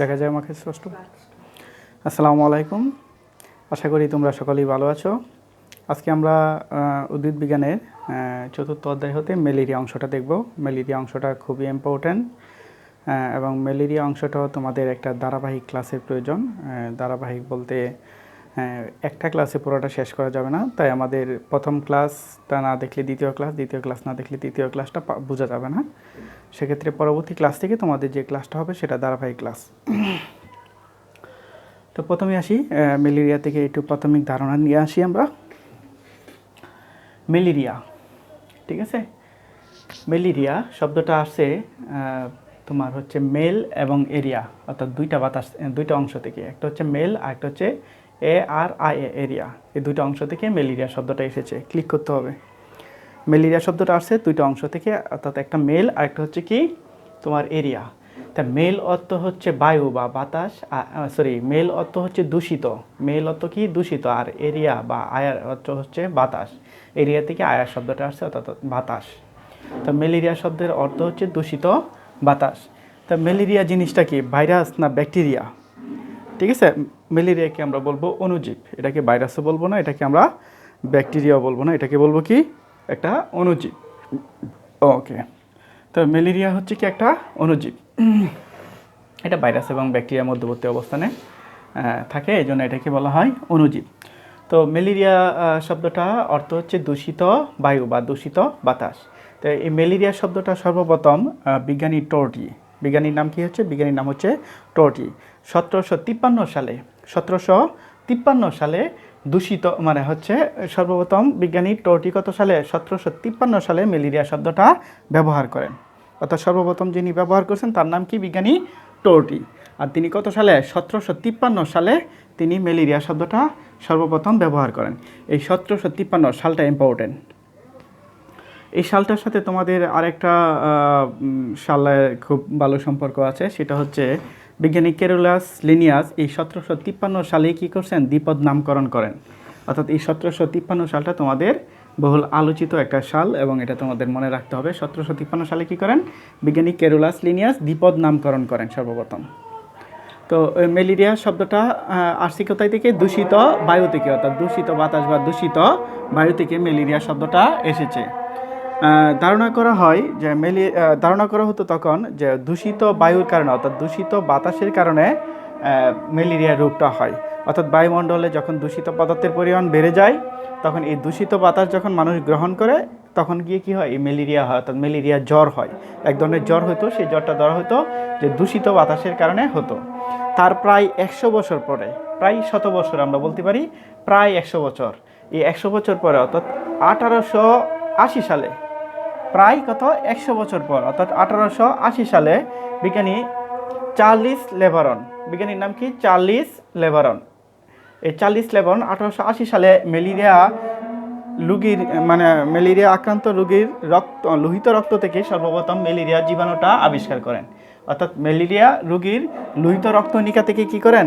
দেখা যায় আমাকে স্পষ্ট। আসসালামু আলাইকুম, আশা করি তোমরা সকলেই ভালো আছো। আজকে আমরা উদ্ভিদ বিজ্ঞানের চতুর্থ অধ্যায় হতে ম্যালেরিয়া অংশটা দেখব। ম্যালেরিয়া অংশটা খুবই ইম্পর্ট্যান্ট এবং ম্যালেরিয়া অংশটাও তোমাদের একটা ধারাবাহিক ক্লাসের প্রয়োজন। ধারাবাহিক বলতে একটা ক্লাসে পুরোটা শেষ করা যাবে না, তাই আমাদের প্রথম ক্লাসটা না দেখলে দ্বিতীয় ক্লাস, দ্বিতীয় ক্লাস না দেখলে তৃতীয় ক্লাসটা বোঝা যাবে না। সেক্ষেত্রে পরবর্তী ক্লাস থেকে তোমাদের যে ক্লাসটা হবে সেটা ধারাবাহিক ক্লাস। তো প্রথমে আসি ম্যালেরিয়া থেকে একটু প্রাথমিক ধারণা নিয়ে আসি আমরা। ম্যালেরিয়া, ঠিক আছে। ম্যালেরিয়া শব্দটা আসছে তোমার হচ্ছে মেল এবং এরিয়া, অর্থাৎ দুইটা অংশ থেকে। একটা হচ্ছে মেল আর একটা হচ্ছে ARIA এরিয়া। এই দুইটা অংশ থেকে ম্যালেরিয়া শব্দটা এসেছে। ক্লিক করতে হবে। ম্যালেরিয়া শব্দটা আসছে দুইটা অংশ থেকে, অর্থাৎ একটা মেল আর একটা হচ্ছে কি তোমার এরিয়া। তা মেল অর্থ হচ্ছে বায়ু বা বাতাস, মেল অর্থ হচ্ছে দূষিত। মেল অর্থ কি দূষিত, আর এরিয়া বা আয়ার অর্থ হচ্ছে বাতাস। এরিয়া থেকে আয়ার শব্দটা আসছে, অর্থাৎ বাতাস। তো ম্যালেরিয়া শব্দের অর্থ হচ্ছে দূষিত বাতাস। তা ম্যালেরিয়া জিনিসটা কি, ভাইরাস না ব্যাকটেরিয়া? ঠিক আছে, ম্যালেরিয়াকে আমরা বলবো অণুজীব। এটাকে ভাইরাসও বলবো না, এটাকে আমরা ব্যাকটেরিয়াও বলবো না, এটাকে বলবো কি একটা অণুজীব। ওকে, তো ম্যালেরিয়া হচ্ছে কি একটা অণুজীব। এটা ভাইরাস এবং ব্যাকটেরিয়ার মধ্যবর্তী অবস্থানে থাকে, এই জন্য এটাকে বলা হয় অণুজীব। তো ম্যালেরিয়া শব্দটা অর্থ হচ্ছে দূষিত বায়ু বা দূষিত বাতাস। তো এই ম্যালেরিয়া শব্দটা সর্বপ্রথম বিজ্ঞানী টর্টি, বিজ্ঞানীর নাম কি হচ্ছে, বিজ্ঞানীর নাম হচ্ছে টর্টি। 1753 সালে দূষিত মানে হচ্ছে সর্বপ্রথম বিজ্ঞানী টর্টি কত সালে, 1753 সালে ম্যালেরিয়া শব্দটা ব্যবহার করেন। অর্থাৎ সর্বপ্রথম যিনি ব্যবহার করছেন তার নাম কি, বিজ্ঞানী টর্টি। আর তিনি কত সালে, 1753 সালে তিনি ম্যালেরিয়া শব্দটা সর্বপ্রথম ব্যবহার করেন। এই 1753 সালটা ইম্পর্টেন্ট। এই সালটার সাথে তোমাদের আরেকটা সালের খুব ভালো সম্পর্ক আছে, সেটা হচ্ছে বিজ্ঞানী ক্যারোলাস লিনিয়াস এই 1753 সালে কী করছেন, দ্বিপদ নামকরণ করেন। অর্থাৎ এই 1753 সালটা তোমাদের বহুল আলোচিত একটা সাল এবং এটা তোমাদের মনে রাখতে হবে। 1753 সালে কী করেন, বিজ্ঞানী ক্যারোলাস লিনিয়াস দ্বিপদ নামকরণ করেন সর্বপ্রথম। তো ম্যালেরিয়া শব্দটা আসছে কোথায় থেকে, দূষিত বায়ু থেকে, অর্থাৎ দূষিত বাতাস বা দূষিত বায়ু থেকে ম্যালেরিয়া শব্দটা এসেছে। ধারণা করা হয় যে ধারণা করা হতো তখন যে দূষিত বায়ুর কারণে, অর্থাৎ দূষিত বাতাসের কারণে ম্যালেরিয়া রোগটা হয়। অর্থাৎ বায়ুমণ্ডলে যখন দূষিত পদার্থের পরিমাণ বেড়ে যায়, তখন এই দূষিত বাতাস যখন মানুষ গ্রহণ করে তখন গিয়ে কী হয়, এই ম্যালেরিয়া হয়, অর্থাৎ ম্যালেরিয়া জ্বর হয়। এক ধরনের জ্বর হতো, সেই জ্বরটা ধরা হতো যে দূষিত বাতাসের কারণে হতো। তার প্রায় 100 বছর পরে, প্রায় 100 বছর আমরা বলতে পারি, প্রায় 100 বছর, এই 100 বছর পরে অর্থাৎ 1880 সালে, প্রায় কত 100 বছর পর অর্থাৎ 1880 সালে বিজ্ঞানী চার্লিস লেভারন, বিজ্ঞানীর নাম কি, চার্লিস লেভারন। এই চার্লিস লেভারন 1880 সালে ম্যালেরিয়া আক্রান্ত রোগীর লোহিত রক্ত থেকে সর্বপ্রথম ম্যালেরিয়া জীবাণুটা আবিষ্কার করেন। অর্থাৎ ম্যালেরিয়া রোগীর লোহিত রক্তনিকা থেকে কি করেন,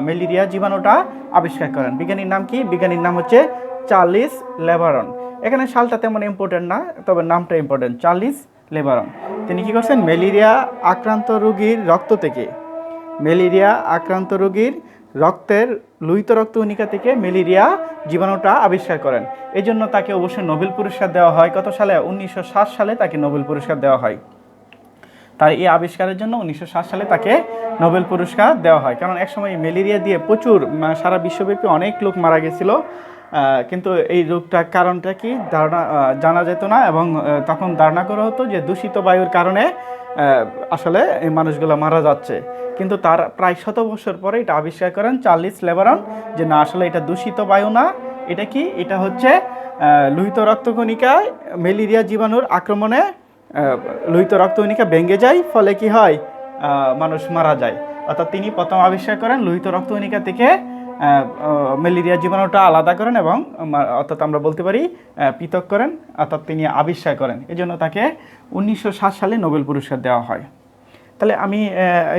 ম্যালেরিয়া জীবাণুটা আবিষ্কার করেন। বিজ্ঞানীর নাম কি, বিজ্ঞানীর নাম হচ্ছে চার্লিস লেভারন। এখানে সালটা তেমন ইম্পর্টেন্ট না, তবে নামটা ইম্পর্টেন্ট, চার্লিস লেভারন। তিনি কি করছেন, ম্যালেরিয়া আক্রান্ত রোগীর রক্ত থেকে, ম্যালেরিয়া আক্রান্ত রোগীর রক্তের লোহিত রক্তকণিকা থেকে ম্যালেরিয়া জীবাণুটা আবিষ্কার করেন। এই জন্য তাকে অবশ্যই নোবেল পুরস্কার দেওয়া হয়। কত সালে, 1960 সালে তাকে নোবেল পুরস্কার দেওয়া হয়। তার এই আবিষ্কারের জন্য 1960 সালে তাকে নোবেল পুরস্কার দেওয়া হয়। কারণ একসময় ম্যালেরিয়া দিয়ে প্রচুর সারা বিশ্বব্যাপী অনেক লোক মারা গেছিল, কিন্তু এই রোগটার কারণটা কি জানা যেত না, এবং তখন ধারণা করা হতো যে দূষিত বায়ুর কারণে আসলে এই মানুষগুলো মারা যাচ্ছে। কিন্তু তার প্রায় 100 বছর পরে এটা আবিষ্কার করেন চার্লিস লেভারন যে না, আসলে এটা দূষিত বায়ু না, এটা কি, এটা হচ্ছে লোহিত রক্তকণিকায় ম্যালেরিয়া জীবাণুর আক্রমণে লোহিত রক্তকণিকা ভেঙে যায়, ফলে কি হয়, মানুষ মারা যায়। অর্থাৎ তিনি প্রথম আবিষ্কার করেন লোহিত রক্তকণিকা থেকে ম্যালেরিয়া জীবাণুটা আলাদা করেন এবং অর্থাৎ আমরা বলতে পারি পৃথক করেন, অর্থাৎ তিনি আবিষ্কার করেন। এজন্য তাকে 1960 সালে নোবেল পুরস্কার দেওয়া হয়। তাহলে আমি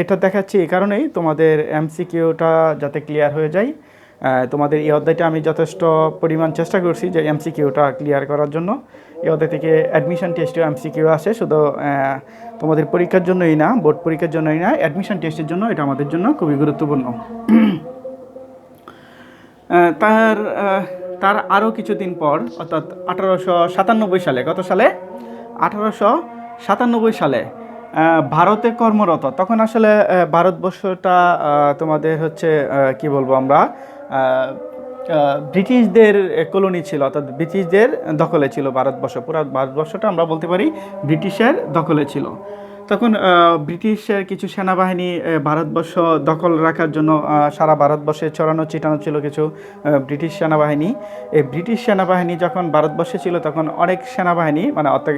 এটা দেখাচ্ছি এই কারণেই তোমাদের এমসিকিউটা যাতে ক্লিয়ার হয়ে যায়। তোমাদের এই অধ্যায়টা আমি যথেষ্ট পরিমাণ চেষ্টা করছি যে এমসিকিউটা ক্লিয়ার করার জন্য। ওদের থেকে অ্যাডমিশন টেস্টেও এমসিকিউ আসে, শুধু তোমাদের পরীক্ষার জন্যই না, বোর্ড পরীক্ষার জন্যই না, অ্যাডমিশন টেস্টের জন্য এটা আমাদের জন্য খুবই গুরুত্বপূর্ণ। তার তার আরও কিছুদিন পর, অর্থাৎ 1897 সালে, কত সালে? 1897 সালে ভারতে কর্মরত, তখন আসলে ভারতবর্ষটা তোমাদের হচ্ছে কি বলবো আমরা, ব্রিটিশদের কলোনি ছিল, অর্থাৎ ব্রিটিশদের দখলে ছিল ভারতবর্ষ। পুরো ভারতবর্ষটা আমরা বলতে পারি ব্রিটিশের দখলে ছিল। তখন ব্রিটিশের কিছু সেনাবাহিনী ভারতবর্ষ দখল রাখার জন্য সারা ভারতবর্ষে ছড়ানো ছিটানো ছিল কিছু ব্রিটিশ সেনাবাহিনী। এই ব্রিটিশ সেনাবাহিনী যখন ভারতবর্ষে ছিল তখন অনেক সেনাবাহিনী, মানে অর্থাৎ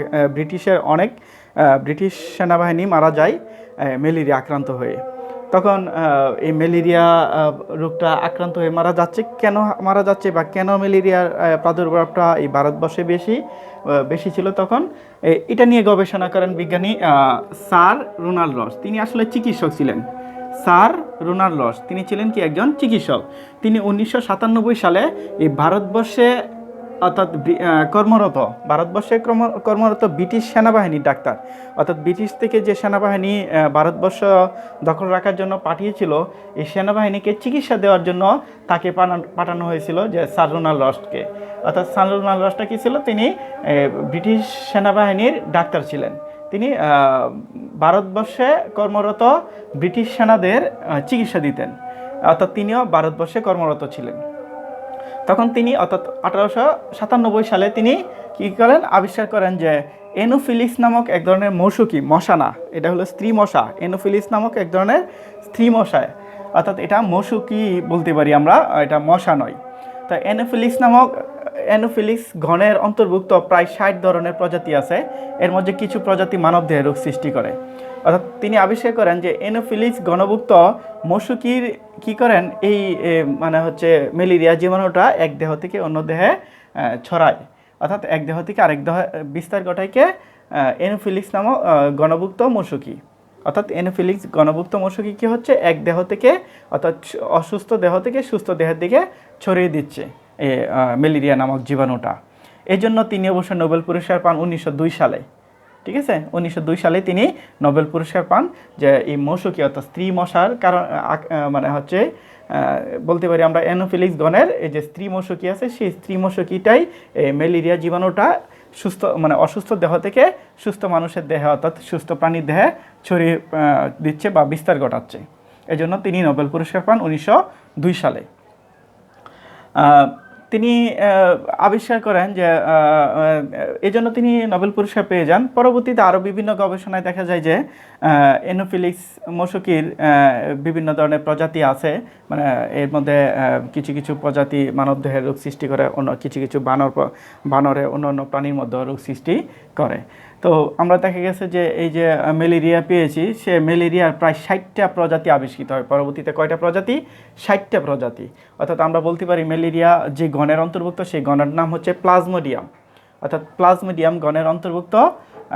ব্রিটিশ সেনাবাহিনী মারা যায় ম্যালেরিয়া আক্রান্ত হয়ে। তখন এই ম্যালেরিয়া রোগটা আক্রান্ত হয়ে মারা যাচ্ছে। কেন মারা যাচ্ছে বা কেন ম্যালেরিয়ার প্রাদুর্ভাবটা এই ভারতবর্ষে বেশি ছিল তখন, এটা নিয়ে গবেষণা করেন বিজ্ঞানী স্যার রোনাল্ড রস। তিনি আসলে চিকিৎসক ছিলেন। স্যার রোনাল্ড রস তিনি ছিলেন কি একজন চিকিৎসক। তিনি 1997 সালে এই ভারতবর্ষে, অর্থাৎ ভারতবর্ষে কর্মরত ব্রিটিশ সেনাবাহিনীর ডাক্তার, অর্থাৎ ব্রিটিশ থেকে যে সেনাবাহিনী ভারতবর্ষ দখল রাখার জন্য পাঠিয়েছিল, এই সেনাবাহিনীকে চিকিৎসা দেওয়ার জন্য তাকে পাঠানো হয়েছিল যে স্যার রোনাল্ড রসকে। অর্থাৎ স্যার রোনাল্ড রসটা কী ছিল? তিনি ব্রিটিশ সেনাবাহিনীর ডাক্তার ছিলেন। তিনি ভারতবর্ষে কর্মরত ব্রিটিশ সেনাদের চিকিৎসা দিতেন, অর্থাৎ তিনিও ভারতবর্ষে কর্মরত ছিলেন। তখন তিনি, অর্থাৎ 1897 সালে তিনি কী করেন? আবিষ্কার করেন যে এনোফিলিস নামক এক ধরনের মশা না, এটা হলো স্ত্রী মশা। এনোফিলিস নামক এক ধরনের স্ত্রী মশা, অর্থাৎ এটা মশুকি বলতে পারি আমরা, এটা মশা নয়। তা এনোফিলিস গণের অন্তর্ভুক্ত প্রায় 60 ধরনের প্রজাতি আছে। এর মধ্যে কিছু প্রজাতি মানবদেহে রোগ সৃষ্টি করে। অর্থাৎ তিনি আবিষ্কার করেন যে এনোফিলিস গণভুক্ত মশুকির কী করেন, এই মানে হচ্ছে ম্যালেরিয়া জীবাণুটা এক দেহ থেকে অন্য দেহে ছড়ায়, অর্থাৎ এক দেহ থেকে আরেক দেহ বিস্তার ঘটায়কে এনোফিলিস নামক গণভুক্ত মশুকি। অর্থাৎ এনোফিলিস গণভুক্ত মশুকি কী হচ্ছে, এক দেহ থেকে, অর্থাৎ অসুস্থ দেহ থেকে সুস্থ দেহের দিকে ছড়িয়ে দিচ্ছে এই ম্যালেরিয়া নামক জীবাণুটা। এই জন্য তিনি অবশ্য নোবেল পুরস্কার পান 1902 সালে। ঠিক আছে, 1902 সালে তিনি নোবেল পুরস্কার পান যে এই মশুকি, অর্থাৎ স্ত্রী মশার কারণ, মানে হচ্ছে বলতে পারি আমরা এনোফিলিস গণের এই যে স্ত্রী মশুকি আছে, সেই স্ত্রী মশুকিটাই এই ম্যালেরিয়া জীবাণুটা সুস্থ, মানে অসুস্থ দেহ থেকে সুস্থ মানুষের দেহে, অর্থাৎ সুস্থ প্রাণীর দেহে ছড়িয়ে দিচ্ছে বা বিস্তার ঘটাচ্ছে। এই জন্য তিনি নোবেল পুরস্কার পান 1902 সালে। তিনি আবিষ্কার করেন যে এই জন্য তিনি নোবেল পুরস্কার পেয়ে যান। পরবর্তীতে আরও বিভিন্ন গবেষণায় দেখা যায় যে এনোফিলিস মশুকির বিভিন্ন ধরনের প্রজাতি আছে, মানে এর মধ্যে কিছু কিছু প্রজাতি মানবদেহের রোগ সৃষ্টি করে, অন্য কিছু কিছু বানরে অন্য প্রাণীর মধ্যে রোগ সৃষ্টি করে। তো আমরা দেখা গেছে যে এই যে ম্যালেরিয়া পেয়েছি, সে ম্যালেরিয়ার প্রায় 60টা প্রজাতি আবিষ্কৃত হয়। পরবর্তীতে কয়টা প্রজাতি? 60টা প্রজাতি। অর্থাৎ আমরা বলতে পারি ম্যালেরিয়া যে গণের অন্তর্ভুক্ত, সেই গণের নাম হচ্ছে প্লাজমোডিয়াম, অর্থাৎ প্লাজমোডিয়াম গণের অন্তর্ভুক্ত,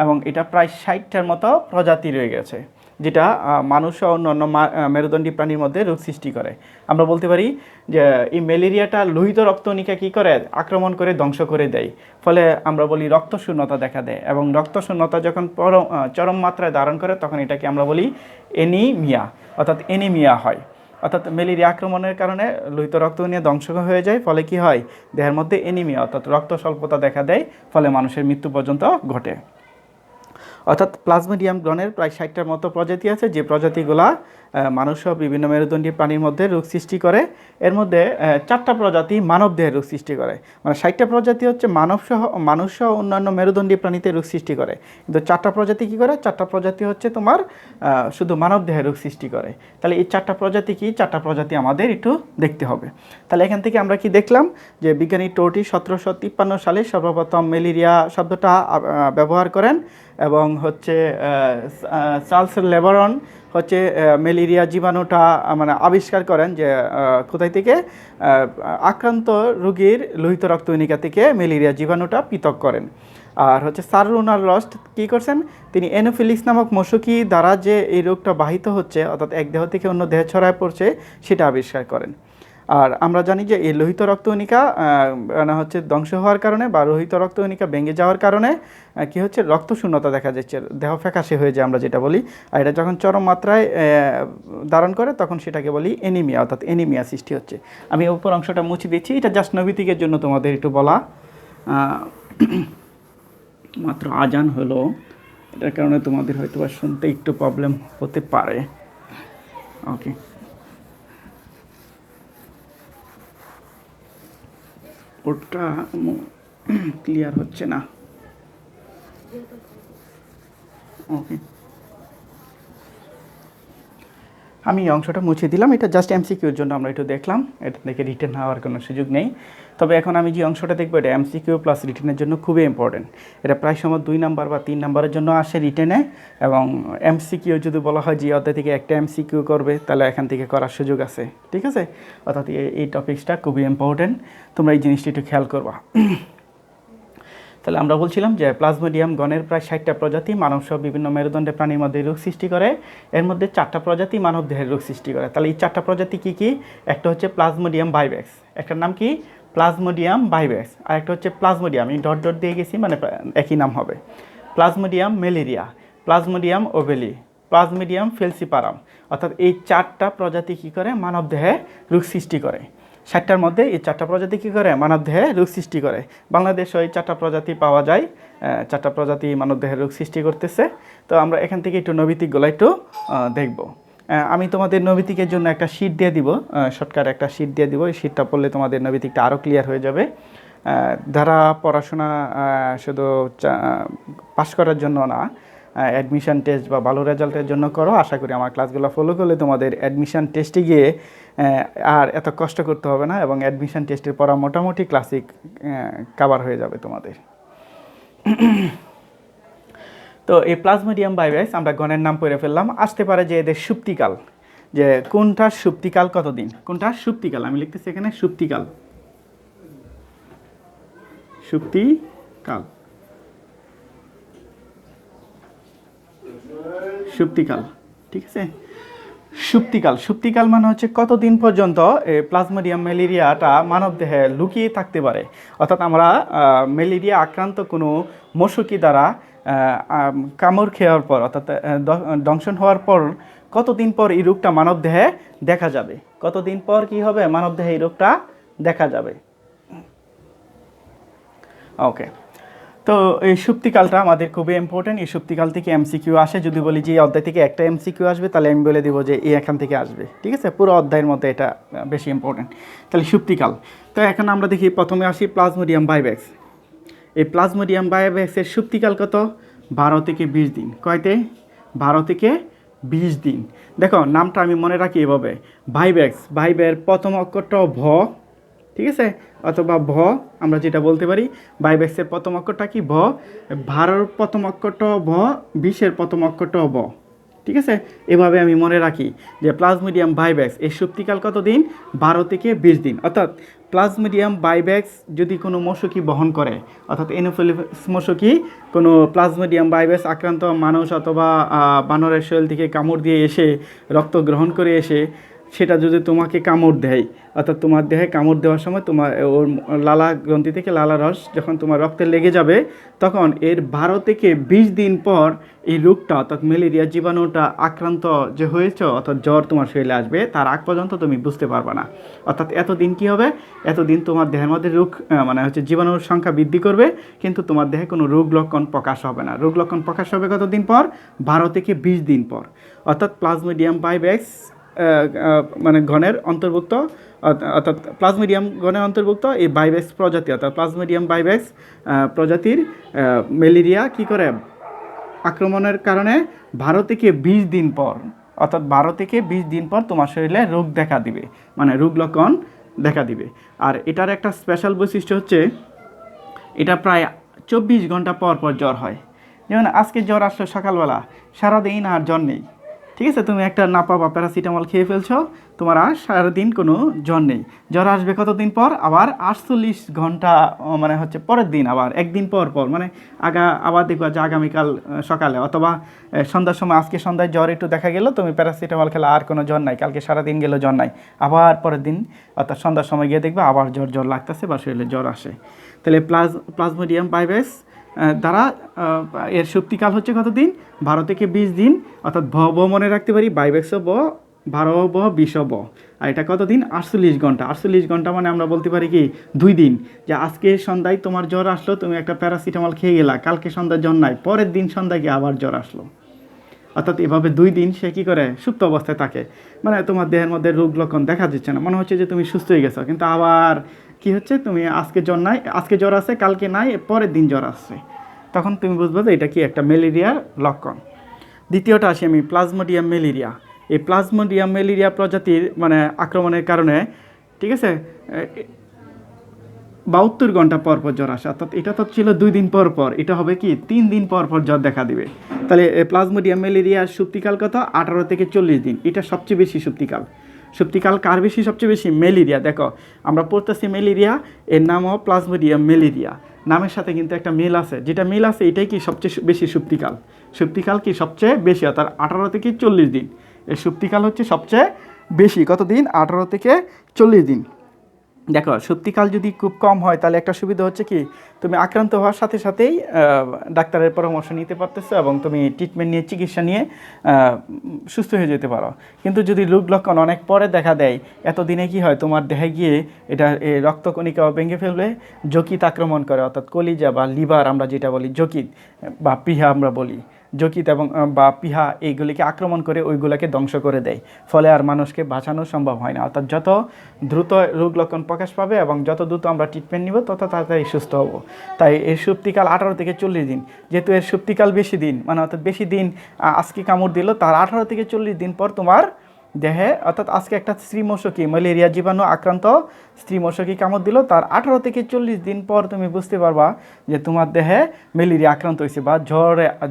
এবং এটা প্রায় 60টার মতো প্রজাতি রয়ে গেছে, যেটা মানুষ ও অন্যান্য মেরুদণ্ডী প্রাণীর মধ্যে রোগ সৃষ্টি করে। আমরা বলতে পারি যে এই ম্যালেরিয়াটা লোহিত রক্তকণিকা কী করে? আক্রমণ করে ধ্বংস করে দেয়। ফলে আমরা বলি রক্তশূন্যতা দেখা দেয়, এবং রক্তশূন্যতা যখন চরম মাত্রায় ধারণ করে তখন এটাকে আমরা বলি অ্যানিমিয়া, অর্থাৎ অ্যানিমিয়া হয়। অর্থাৎ ম্যালেরিয়া আক্রমণের কারণে লোহিত রক্তকণিকা ধ্বংস হয়ে যায়, ফলে কি হয়? দেহের মধ্যে অ্যানিমিয়া, অর্থাৎ রক্ত স্বল্পতা দেখা দেয়, ফলে মানুষের মৃত্যু পর্যন্ত ঘটে। অর্থাৎ প্লাজমোডিয়াম গণের প্রায় 60টার মতো প্রজাতি আছে, যে প্রজাতিগুলা মানুষসহ বিভিন্ন মেরুদণ্ডী প্রাণীর মধ্যে রোগ সৃষ্টি করে। এর মধ্যে 4টা প্রজাতি মানবদেহে রোগ সৃষ্টি করে, মানে 60টা প্রজাতি হচ্ছে মানুষসহ অন্যান্য মেরুদণ্ডী প্রাণীতে রোগ সৃষ্টি করে, কিন্তু 4টা প্রজাতি কী করে? 4টা প্রজাতি হচ্ছে তোমার শুধু মানবদেহে রোগ সৃষ্টি করে। তাহলে এই 4টা প্রজাতি কি? 4টা প্রজাতি আমাদের একটু দেখতে হবে। তাহলে এখান থেকে আমরা কি দেখলাম যে বিজ্ঞানী টোটি 1753 সালে সর্বপ্রথম ম্যালেরিয়া শব্দটা ব্যবহার করেন, এবং হচ্ছে চার্লস লেবারন হচ্ছে ম্যালেরিয়া জীবাণুটা মানে আবিষ্কার করেন যে কোথায় থেকে? আক্রান্ত রোগীর লোহিত রক্তকণিকা থেকে ম্যালেরিয়া জীবাণুটা পৃথক করেন। আর হচ্ছে স্যার রোনাল্ড রস কী করছেন? তিনি এনোফিলিস নামক মশুকি দ্বারা যে এই রোগটা বাহিত হচ্ছে, অর্থাৎ এক দেহ থেকে অন্য দেহে ছড়ায় পড়ছে, সেটা আবিষ্কার করেন। আর আমরা জানি যে এই লোহিত রক্তকণিকা মানে হচ্ছে ধ্বংস হওয়ার কারণে বা লোহিত রক্তকণিকা ভেঙে যাওয়ার কারণে কি হচ্ছে রক্ত শূন্যতা দেখা যাচ্ছে, দেহ ফ্যাকাশে হয়ে যায় আমরা যেটা বলি। আর এটা যখন চরম মাত্রায় ধারণ করে তখন সেটাকে বলি এনিমিয়া, অর্থাৎ এনিমিয়া সৃষ্টি হচ্ছে। আমি উপর অংশটা মুছে দিচ্ছি, এটা জাস্ট নৈমিত্তিকের জন্য তোমাদের একটু বলা। মাত্র আজান হলো, এটার কারণে তোমাদের হয়তো বা শুনতে একটু প্রবলেম হতে পারে। ওকে, ওটা ক্লিয়ার হচ্ছে না। ওকে, আমি এই অংশটা মুছে দিলাম, এটা জাস্ট এমসিকিউর জন্য আমরা একটু দেখলাম, এটা থেকে রিটেন হওয়ার কোনো সুযোগ নেই। তবে এখন আমি যে অংশটা দেখবো এটা এমসিকিউ প্লাস রিটেনের জন্য খুবই ইম্পর্টেন্ট। এটা প্রায় সময় 2 নাম্বার বা 3 নাম্বারের জন্য আসে রিটেনে, এবং এমসিকিউ যদি বলা হয় যে অধ্যায় থেকে একটা এমসিকিউ করবে তাহলে এখান থেকে করার সুযোগ আছে, ঠিক আছে। অর্থাৎ এই টপিক্সটা খুবই ইম্পর্টেন্ট, তোমরা এই জিনিসটি একটু খেয়াল করবা। তাহলে আমরা বলছিলাম যে প্লাজমোডিয়াম গণের প্রায় 60টা প্রজাতি মানবসহ বিভিন্ন মেরুদণ্ডে প্রাণীর মধ্যে রোগ সৃষ্টি করে। এর মধ্যে 4টা প্রজাতি মানব দেহের রোগ সৃষ্টি করে। তাহলে এই 4টা প্রজাতি কী কী? একটা হচ্ছে প্লাজমোডিয়াম ভাইভ্যাক্স, একটার নাম কি প্লাজমোডিয়াম ভাইভ্যাক্স, আর একটা হচ্ছে প্লাজমোডিয়াম, আমি ডট ডট দিয়ে গেছি মানে একই নাম হবে, প্লাজমোডিয়াম ম্যালেরিয়া, প্লাজমোডিয়াম ওভেলি, প্লাজমোডিয়াম ফেলসিপারাম। অর্থাৎ এই 4টা প্রজাতি কী করে? মানব দেহে রোগ সৃষ্টি করে। 60টার মধ্যে এই 4টা প্রজাতি কী করে? মানবদেহে রোগ সৃষ্টি করে। বাংলাদেশে ওই 4টা প্রজাতি পাওয়া যায়, 4টা প্রজাতি মানবদেহে রোগ সৃষ্টি করতেছে। তো আমরা এখান থেকে একটু নৈমিত্তিকগুলো একটু দেখব। আমি তোমাদের নৈমিত্তিকের জন্য একটা শীট দিয়ে দিব, শর্টকাট একটা শীট দিয়ে দিব। এই শীটটা পড়লে তোমাদের নৈমিত্তিকটা আরও ক্লিয়ার হয়ে যাবে। যারা পড়াশোনা শুধু পাস করার জন্য না, অ্যাডমিশন টেস্ট বা ভালো রেজাল্টের জন্য করো, আশা করি আমার ক্লাসগুলো ফলো করলে তোমাদের অ্যাডমিশন টেস্টে গিয়ে আর এত কষ্ট করতে হবে না, এবং অ্যাডমিশন টেস্টের পড়া মোটামুটি ক্লাসিক কভার হয়ে যাবে তোমাদের। তো এই প্লাজমোডিয়াম ভাইভ্যাক্স আমরা গণের নাম পড়ে ফেললাম। আসতে পারে যে এদের সুপ্তিকাল, যে কোনটার সুপ্তিকাল কতদিন, কোনটার সুপ্তিকাল, আমি লিখতেছি এখানে সুপ্তিকাল, সুপ্তিকাল, সুপ্তিকাল, ঠিক আছে। সুপ্তিকাল মানে হচ্ছে কতদিন পর্যন্ত এই প্লাজমোডিয়াম ম্যালেরিয়াটা মানবদেহে লুকিয়ে থাকতে পারে। অর্থাৎ আমরা ম্যালেরিয়া আক্রান্ত কোনো মশকি দ্বারা কামড় খাওয়ার পর, অর্থাৎ দংশন হওয়ার পর কতদিন পর এই রোগটা মানবদেহে দেখা যাবে, কতদিন পর কি হবে মানবদেহে এই রোগটা দেখা যাবে। ওকে, তো এই সুপ্তিকালটা আমাদের খুবই ইম্পর্টেন্ট। এই সুপ্তিকাল থেকে এমসিকিউ আসে। যদি বলি যে এই অধ্যায় থেকে একটা এমসিকিউ আসবে তাহলে আমি বলে দিব যে এই এখান থেকে আসবে, ঠিক আছে। পুরো অধ্যায়ের মধ্যে এটা বেশি ইম্পর্টেন্ট। তাহলে সুপ্তিকাল, তো এখন আমরা দেখি প্রথমে আসি প্লাজমোডিয়াম ভাইভ্যাক্স। এই প্লাজমোডিয়াম ভাইভ্যাক্সের সুপ্তিকাল কত? 12 থেকে 20 দিন। কয়তে? 12 থেকে 20 দিন। দেখো নামটা আমি মনে রাখি এভাবে, ভাইভ্যাক্স, ভাইবের প্রথম অক্ষরটা ভ, ঠিক আছে, অথবা ভ আমরা যেটা বলতে পারি। ভাইভ্যাক্সের প্রথম অক্ষরটা কি? ভ। 12 প্রথম অক্ষরটাও ভ, 20 প্রথম অক্ষরটাও ভ, ঠিক আছে। এভাবে আমি মনে রাখি যে প্লাজমোডিয়াম ভাইভ্যাক্স এর সুপ্তিকাল কতদিন? 12 থেকে 20 দিন। অর্থাৎ প্লাজমোডিয়াম ভাইভ্যাক্স যদি কোনো মশকি বহন করে, অর্থাৎ এনোফিলিস মশকি কোনো প্লাজমোডিয়াম ভাইভ্যাক্স আক্রান্ত মানুষ অথবা বানরের শরীর থেকে কামড় দিয়ে এসে রক্ত গ্রহণ করে এসে সেটা যদি তোমাকে কামড় দেয়, অর্থাৎ তোমার দেহে কামড় দেওয়ার সময় তোমার ওর লালা গ্রন্থি থেকে লালা রস যখন তোমার রক্তে লেগে যাবে, তখন এর 12 থেকে 20 দিন পর এই রোগটা, অর্থাৎ ম্যালেরিয়া জীবাণুটা আক্রান্ত যে হয়েছে, অর্থাৎ জ্বর তোমার শরীরে আসবে, তার আগ পর্যন্ত তুমি বুঝতে পারবে না। অর্থাৎ এতদিন কি হবে? এতদিন তোমার দেহের মধ্যে রোগ মানে হচ্ছে জীবাণুর সংখ্যা বৃদ্ধি করবে, কিন্তু তোমার দেহে কোনো রোগ লক্ষণ প্রকাশ হবে না। রোগ লক্ষণ প্রকাশ হবে কতদিন পর? 12 থেকে 20 দিন পর। অর্থাৎ প্লাজমোডিয়াম ভাইভ্যাক্স মানে গণের অন্তর্ভুক্ত, অর্থাৎ প্লাজমোডিয়াম গণের অন্তর্ভুক্ত এই ভাইভ্যাক্স প্রজাতি, অর্থাৎ প্লাজমোডিয়াম ভাইভ্যাক্স প্রজাতির ম্যালেরিয়া কী করে আক্রমণের কারণে 12 থেকে 20 দিন পর, অর্থাৎ 12 থেকে 20 দিন পর তোমার শরীরে রোগ দেখা দিবে, মানে রোগ লক্ষণ দেখা দিবে। আর এটার একটা স্পেশাল বৈশিষ্ট্য হচ্ছে এটা প্রায় 24 ঘন্টা পর পর জ্বর হয়। যেমন আজকে জ্বর আসলো সকালবেলা, সারাদিন আর জ্বর নেই, ঠিক আছে, তুমি একটা নাপা বা প্যারাসিটামল খেয়ে ফেলছো, তোমার আর সারাদিন কোনো জ্বর নেই। জ্বর আসবে কতদিন পর? আবার 48 ঘন্টা, মানে হচ্ছে পরের দিন, আবার একদিন পর পর, মানে আবার দেখবা যে আগামীকাল সকালে অথবা সন্ধ্যার সময়, আজকে সন্ধ্যায় জ্বর একটু দেখা গেল, তুমি প্যারাসিটামল খেলে আর কোনো জ্বর নাই, কালকে সারাদিন গেল জ্বর নাই, আবার পরের দিন অর্থাৎ সন্ধ্যার সময় গিয়ে দেখবে আবার জ্বর জ্বর লাগতেছে বা শরীরে জ্বর আসে। তাহলে প্লাজমোডিয়াম ভাইরাস দ্বারা এর শক্তিকাল হচ্ছে কতদিন? 12 থেকে 20 দিন, অর্থাৎ ভ মনে রাখতে পারি, বাইভ্যাক্স ব, 12 ব, 20 ব, আর এটা কতদিন? 48 ঘন্টা। 48 ঘন্টা মানে আমরা বলতে পারি কি 2 দিন, যে আজকে সন্ধ্যায় তোমার জ্বর আসলো, তুমি একটা প্যারাসিটামল খেয়ে গেলা, কালকে সন্ধ্যায় জ্বর নাই, পরের দিন সন্ধ্যায় গিয়ে আবার জ্বর আসলো, অর্থাৎ এভাবে 2 দিন সে কী করে? সুপ্ত অবস্থায় থাকে, মানে তোমার দেহের মধ্যে রোগ লক্ষণ দেখা দিচ্ছে না, মনে হচ্ছে যে তুমি সুস্থ হয়ে গেছো, কিন্তু আবার কি হচ্ছে? তুমি আজকে জ্বর নাই, আজকে জ্বর আছে, কালকে নাই, পরের দিন জ্বর আসছে, তখন তুমি বুঝবে যে এটা কি একটা ম্যালেরিয়ার লক্ষণ। দ্বিতীয়টা আসি আমি, প্লাজমোডিয়াম ম্যালেরিয়া। এই প্লাজমোডিয়াম ম্যালেরিয়া প্রজাতির মানে আক্রমণের কারণে, ঠিক আছে, 72 ঘন্টা পর পর জ্বর আসে, অর্থাৎ এটা তো ছিল 2 দিন পর পর, এটা হবে কি 3 দিন পর পর জ্বর দেখা দিবে। তাহলে প্লাজমোডিয়াম ম্যালেরিয়ার সুপ্তিকাল কত? 18 থেকে 40 দিন, এটা সবচেয়ে বেশি সুপ্তিকাল। সুপ্তিকাল কার বেশি? সবচেয়ে বেশি ম্যালেরিয়া। দেখো আমরা পড়তেছি ম্যালেরিয়া, এর নামও প্লাজমোডিয়াম ম্যালেরিয়া, নামের সাথে কিন্তু একটা মিল আছে, যেটা মিল আছে এটাই কি সবচেয়ে বেশি সুপ্তিকাল। সুপ্তিকাল কি সবচেয়ে বেশি, অর্থাৎ 18 থেকে 40 দিন, এই সুপ্তিকাল হচ্ছে সবচেয়ে বেশি। কতদিন? 18 থেকে 40 দিন। দেখো সুপ্তিকাল যদি খুব কম হয় তাহলে একটা সুবিধা হচ্ছে কি, তুমি আক্রান্ত হওয়ার সাথে সাথেই ডাক্তারের পরামর্শ নিতে পারতেছো এবং তুমি ট্রিটমেন্ট নিয়ে, চিকিৎসা নিয়ে সুস্থ হয়ে যেতে পারো। কিন্তু যদি রোগ লক্ষণ অনেক পরে দেখা দেয়, এতদিনে কি হয়, তোমার দেহে গিয়ে এটা রক্তকণিকা ভেঙে ফেলবে, যকৃৎ আক্রমণ করে, অর্থাৎ কলিজা বা লিভার আমরা যেটা বলি, যকৃৎ বা প্লীহা আমরা বলি, যকৃৎ এবং বা প্লীহা এইগুলিকে আক্রমণ করে ওইগুলোকে ধ্বংস করে দেয়, ফলে আর মানুষকে বাঁচানো সম্ভব হয় না। অর্থাৎ যত দ্রুত রোগ লক্ষণ প্রকাশ পাবে এবং যত দ্রুত আমরা ট্রিটমেন্ট নিব, তত তাড়াতাড়ি সুস্থ হব। তাই এর সুপ্তিকাল 18 থেকে 40 দিন, যেহেতু এর সুপ্তিকাল বেশি দিন, মানে অর্থাৎ বেশি দিন, আজকে কামড় দিল, তার 18 থেকে 40 দিন পর তোমার দেহে, অর্থাৎ আজকে একটা স্ত্রী মশকি, ম্যালেরিয়া জীবাণু আক্রান্ত স্ত্রী মশকি কামড় দিল, তার 18 থেকে 40 দিন পর তুমি বুঝতে পারবা যে তোমার দেহে ম্যালেরিয়া আক্রান্ত হয়েছে বা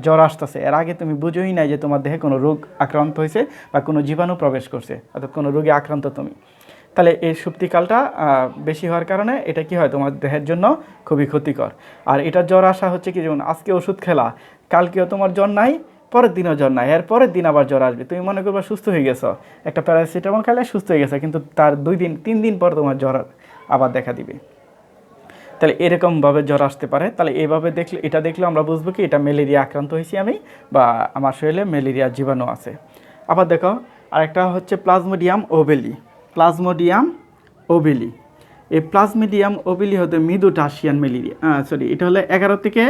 জ্বর আসতেছে। এর আগে তুমি বুঝোই নাই যে তোমার দেহে কোনো রোগ আক্রান্ত হয়েছে বা কোনো জীবাণু প্রবেশ করছে, অর্থাৎ কোনো রোগে আক্রান্ত তুমি। তাহলে এই সুপ্তিকালটা বেশি হওয়ার কারণে এটা কি হয়, তোমার দেহের জন্য খুবই ক্ষতিকর। আর এটা জ্বর আসা হচ্ছে কি, যেমন আজকে ওষুধ খেলা, কালকেও তোমার জ্বর নাই, পরের দিনও জ্বর নাই, এর পরের দিন আবার জ্বর আসবে, তুমি মনে করবা সুস্থ হয়ে গেছো, একটা প্যারাসিটামল খেলে সুস্থ হয়ে গেছে, কিন্তু তার 2 দিন 3 দিন পর তোমার জ্বর আবার দেখা দিবে। তাহলে এরকমভাবে জ্বর আসতে পারে। তাহলে এইভাবে দেখলে, এটা দেখলে আমরা বুঝবো কি এটা ম্যালেরিয়া আক্রান্ত হয়েছি আমি, বা আমার শরীরে ম্যালেরিয়া জীবাণু আছে। আবার দেখো আরেকটা হচ্ছে প্লাজমোডিয়াম ওভেলি। প্লাজমোডিয়াম ওভেলি, এই প্লাজমোডিয়াম ওভেলি হতে মিডোটাশিয়ান ম্যালেরিয়া, এটা হলো 11 থেকে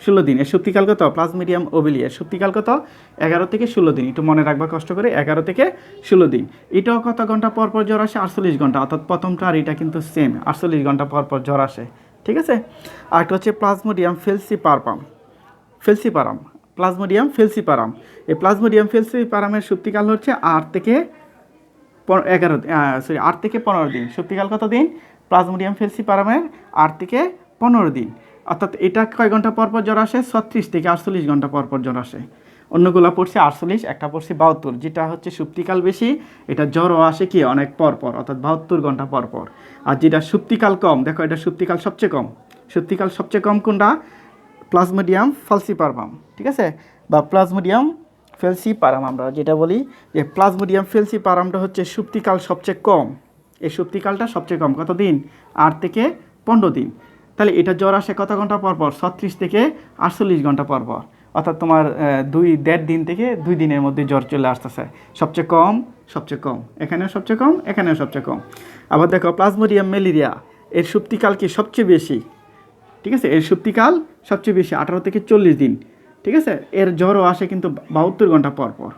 16 দিন। এর সুপ্তিকাল কত? প্লাজমোডিয়াম ওভেলি এর সুপ্তিকাল কত? 11 থেকে 16 দিন, একটু মনে রাখবা কষ্ট করে, 11 থেকে 16 দিন। এটাও কত ঘন্টা পর পর জ্বর আসে? 48 ঘন্টা, অর্থাৎ প্রথমটা আর এটা কিন্তু সেম, 48 ঘন্টা পর পর জ্বর আসে, ঠিক আছে। আরেকটা হচ্ছে প্লাজমোডিয়াম ফেলসিপারাম, প্লাজমোডিয়াম ফেলসিপারাম। এই প্লাজমোডিয়াম ফেলসিপারামের সুপ্তিকাল হচ্ছে 8 থেকে 15 দিন। সুপ্তিকাল কত দিন? প্লাজমোডিয়াম ফেলসিপারামের 8 থেকে 15 দিন, অর্থাৎ এটা কয় ঘন্টা পর পর জ্বর আসে? 36 থেকে 48 ঘন্টা পর পর জ্বর আসে। অন্যগুলো পড়ছে 48, একটা পড়ছে 72, যেটা হচ্ছে সুপ্তিকাল বেশি, এটা জ্বরও আসে কি অনেক পর পর, অর্থাৎ 72 ঘন্টা পর পর। আর যেটা সুপ্তিকাল কম, দেখো এটা সুপ্তিকাল সবচেয়ে কম, সুপ্তিকাল সবচেয়ে কম কোনটা? প্লাজমোডিয়াম ফেলসিপারাম, ঠিক আছে, বা প্লাজমোডিয়াম ফেলসিপারাম আমরা যেটা বলি, যে প্লাজমোডিয়াম ফেলসিপারামটা হচ্ছে সুপ্তিকাল সবচেয়ে কম। এই সুপ্তিকালটা সবচেয়ে কম, কত দিন? 8 থেকে 15 দিন। তাহলে এটা জ্বর আসে কত ঘন্টা পর পর? 36 থেকে 48 ঘন্টা পর পর, অর্থাৎ তোমার 2.5 দিন থেকে 2 দিনের মধ্যে জ্বর চলে আসতেছে, সবচেয়ে কম, সবচেয়ে কম, এখানেও সবচেয়ে কম, এখানেও সবচেয়ে কম। আবার দেখো প্লাজমোডিয়াম ম্যালেরিয়া, এর সুপ্তিকাল কি সবচেয়ে বেশি, ঠিক আছে, এর সুপ্তিকাল সবচেয়ে বেশি, 18 থেকে 40 দিন, ঠিক আছে। এর জ্বরও আসে কিন্তু 72 ঘন্টা পর পর।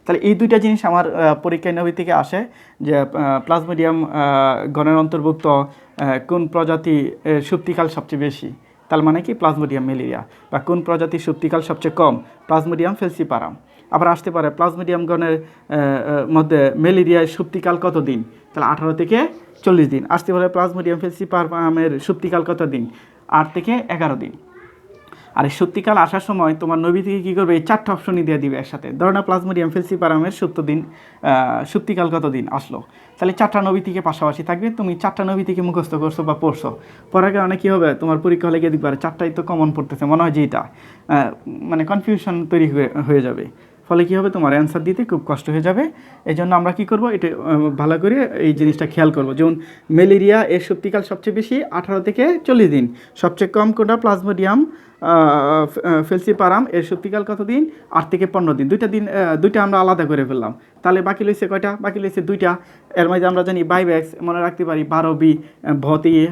তাহলে এই দুইটা জিনিস আমার পরীক্ষায় নবী থেকে আসে, যে প্লাজমোডিয়াম গণের অন্তর্ভুক্ত কোন প্রজাতি সুপ্তিকাল সবচেয়ে বেশি, তার মানে কি প্লাজমোডিয়াম ম্যালেরিয়া, বা কোন প্রজাতির সুপ্তিকাল সবচেয়ে কম, প্লাজমোডিয়াম ফেলসিপারাম। আবার আসতে পারে প্লাজমোডিয়াম গণের মধ্যে ম্যালেরিয়ার সুপ্তিকাল কত দিন, তাহলে 18 থেকে 40 দিন। আসতে পারে প্লাজমোডিয়াম ফেলসিপারামের সুপ্তিকাল কত দিন, 8 থেকে 11 দিন। আর এই সুপ্তিকাল আসার সময় তোমার নবী থেকে কী করবে, এই 4টা অপশনই দিয়ে দিবে একসাথে। ধরো না প্লাজমোডিয়াম ফেলসিপারামের সুপ্তিকাল কত দিন আসলো, তাহলে 4টা নবী থেকে পাশাপাশি থাকবে। তুমি 4টা নবী থেকে মুখস্থ করছো বা পড়ছো, পড়ার কারণে কী হবে, তোমার পরীক্ষা হলে গিয়ে দেখবে 4টাই তো কমন পড়তেছে, মনে হয় যে এটা মানে কনফিউশন তৈরি হয়ে যাবে। ফলে কী হবে, তোমার অ্যান্সার দিতে খুব কষ্ট হয়ে যাবে। এই জন্য আমরা কী করবো, এটা ভালো করে এই জিনিসটা খেয়াল করবো। যেমন ম্যালেরিয়া এর সুপ্তিকাল সবচেয়ে বেশি 18 থেকে 40 দিন, সবচেয়ে কম কোনটা প্লাজমোডিয়াম ফেলসিপারাম এর সুপ্তিকাল কত দিন, 8 থেকে 15 দিন। দুইটা আমরা আলাদা করে ফেললাম, তাহলে বাকি লইছে কয়টা, বাকি লইছে 2টা। এর মধ্যে আমরা জানি বাইব্যাক্স মনে রাখতে পারি 12 ভ দিয়ে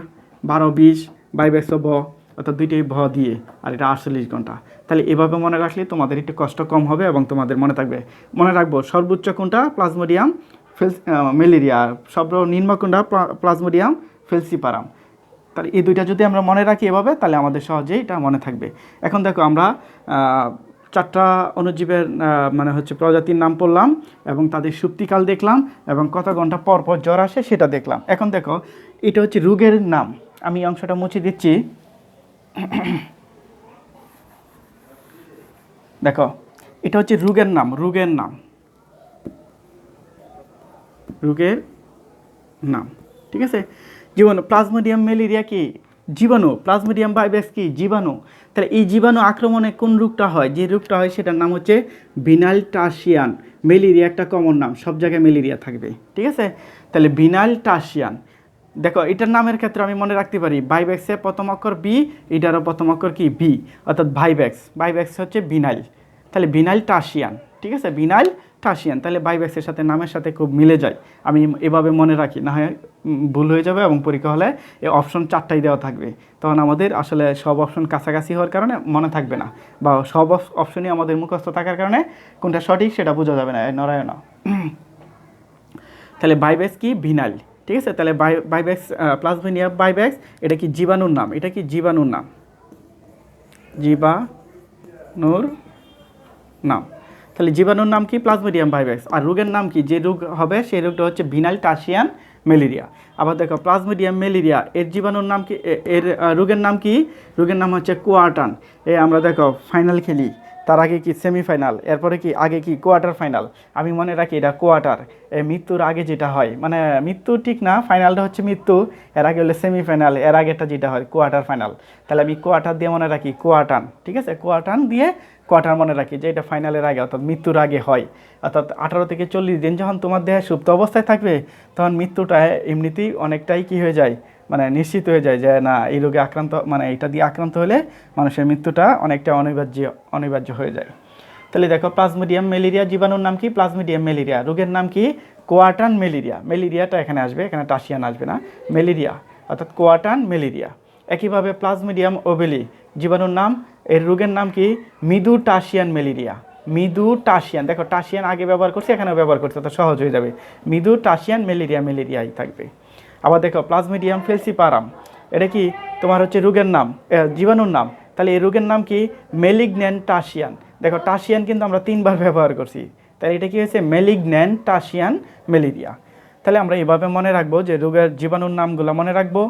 12-20 বাইব্যাক্স ভ, অর্থাৎ 2টাই ভ দিয়ে, আর এটা 48 ঘন্টা। তাহলে এভাবে মনে রাখলে তোমাদের একটু কষ্ট কম হবে এবং তোমাদের মনে থাকবে। মনে রাখবো সর্বোচ্চ কোনটা প্লাজমোডিয়াম ম্যালেরিয়া, সর্বনিম্ন কোনটা প্লাজমোডিয়াম ফেলসিপারাম। তাহলে এই 2টা যদি আমরা মনে রাখি এভাবে, তাহলে আমাদের সহজেই এটা মনে থাকবে। এখন দেখো আমরা 4টা অণুজীবের মানে হচ্ছে প্রজাতির নাম পড়লাম এবং তাদের সুপ্তিকাল দেখলাম এবং কত ঘন্টা পর পর জ্বর আসে সেটা দেখলাম। এখন দেখো এটা হচ্ছে রোগের নাম, আমি এই অংশটা মুছে দিচ্ছি। দেখো এটা হচ্ছে রোগের নাম, রোগের নাম, ঠিক আছে। জীবাণু, প্লাজমোডিয়াম ম্যালেরিয়া কি জীবাণু, প্লাজমোডিয়াম ভাইরাস কি জীবাণু। তাহলে এই জীবাণু আক্রমণে কোন রোগটা হয়, যে রোগটা হয় সেটার নাম হচ্ছে ভিনাইল টার্সিয়ান। ম্যালেরিয়া একটা কমন নাম, সব জায়গায় ম্যালেরিয়া থাকবে, ঠিক আছে। তাহলে ভিনাইল টার্সিয়ান, দেখো এটার নামের ক্ষেত্রে আমি মনে রাখতে পারি ভাইব্যাক্সের প্রথম অক্ষর বি, এটারও প্রথম অক্ষর কি বি, অর্থাৎ ভাইব্যাক্স হচ্ছে ভিনাইল, তাহলে ভিনাইল টার্সিয়ান, ঠিক আছে, ভিনাইল টার্সিয়ান। তাহলে ভাইব্যাক্সের সাথে নামের সাথে খুব মিলে যায়, আমি এভাবে মনে রাখি, না হয় ভুল হয়ে যাবে এবং পরীক্ষা হলে এই অপশন 4টাই দেওয়া থাকবে, তখন আমাদের আসলে সব অপশন কাছাকাছি হওয়ার কারণে মনে থাকবে না, বা সব অপশনই আমাদের মুখস্থ থাকার কারণে কোনটা সঠিক সেটা বোঝা যাবে না, নরায়ণ। তাহলে ভাইব্যাক্স কি ভিনাইল, ঠিক আছে। তাহলে ভাইব্যাক্স প্লাজমোডিয়াম ভাইব্যাক্স এটা কি জীবাণুর নাম, এটা কি জীবাণুর নাম, জীবাণুর নাম। তাহলে জীবাণুর নাম কি প্লাজমোডিয়াম ভাইরাস, আর রোগের নাম কি, যে রোগ হবে সেই রোগটা হচ্ছে ভিনাইল টার্সিয়ান ম্যালেরিয়া। আবার দেখো প্লাজমোডিয়াম ম্যালেরিয়া এর জীবাণুর নাম কি, এর রোগের নাম কি, রোগের নাম হচ্ছে কোয়াটান। আমরা দেখো ফাইনাল খেলি, তার আগে কি সেমিফাইনাল, এরপরে কি আগে কি কোয়ার্টার ফাইনাল। আমি মনে রাখি এটা কোয়ার্টার, মৃত্যুর আগে যেটা হয়, মানে মৃত্যু ঠিক না, ফাইনালটা হচ্ছে মৃত্যু, এর আগে হলে সেমিফাইনাল, এর আগেটা যেটা হয় কোয়ার্টার ফাইনাল। তাহলে আমি কোয়ার্টার দিয়ে মনে রাখি কোয়াটান, ঠিক আছে, কোয়াটান দিয়ে কোয়ার্টার মনে রাখি যে এটা ফাইনালের আগে, অর্থাৎ মৃত্যুর আগে হয়। অর্থাৎ 18 থেকে 40 দিন যখন তোমার দেহে সুপ্ত অবস্থায় থাকবে, তখন মৃত্যুটা এমনিতেই অনেকটাই কী হয়ে যায়, মানে নিশ্চিত হয়ে যায় যে না এই রোগে আক্রান্ত, মানে এটা দিয়ে আক্রান্ত হলে মানুষের মৃত্যুটা অনেকটা অনিবার্য হয়ে যায়। তাহলে দেখো প্লাজমোডিয়াম ম্যালেরিয়া জীবাণুর নাম কি, প্লাজমোডিয়াম ম্যালেরিয়া, রোগের নাম কি কোয়াটান ম্যালেরিয়া। ম্যালেরিয়াটা এখানে আসবে, এখানে টার্সিয়ান আসবে না, ম্যালেরিয়া অর্থাৎ কোয়াটান ম্যালেরিয়া। একইভাবে প্লাজমোডিয়াম ওবেলি জীবাণুর নাম, এর রোগের নাম কি মৃদু টার্সিয়ান ম্যালেরিয়া। মৃদু টার্সিয়ান, দেখো টার্সিয়ান আগে ব্যবহার করছি, এখানেও ব্যবহার করছে, তো সহজ হয়ে যাবে, মৃদু টার্সিয়ান ম্যালেরিয়াই থাকবে। আবার দেখো প্লাজমোডিয়াম ফেলসিপারাম, এটা কি তোমার হচ্ছে রোগের নাম, জীবাণুর নাম। তাহলে এই রোগের নাম কি ম্যালিগন্যান্ট টার্সিয়ান। দেখো টার্সিয়ান কিন্তু আমরা 3বার ব্যবহার করছি, তাহলে এটা কি হয়েছে ম্যালিগন্যান্ট টার্সিয়ান ম্যালেরিয়া। তাহলে আমরা এভাবে মনে রাখবো যে রোগের জীবাণুর নামগুলো মনে রাখবো,